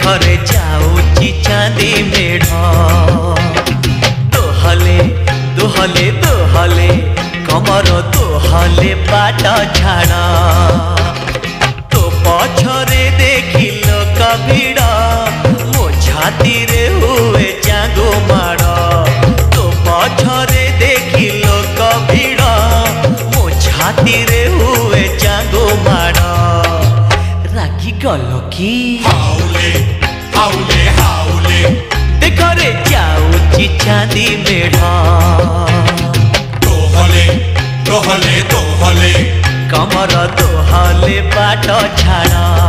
देखरे जाऊची चांदी मेढ़ दोहले दोहले दोहले कमर दोहले बाट झाड़ तो पछरे देखिल कभिड़ मो छाती रे हुए जागो माड़ तो पछरे देखिल कभिड़ मो छाती रे हुए जागो माड़ रागी गल की हाउले हाउले हाउले देखरे जाऊची चांदी मेढ़ दोहले दोहले दोहले कमर दोहले बाट झाड़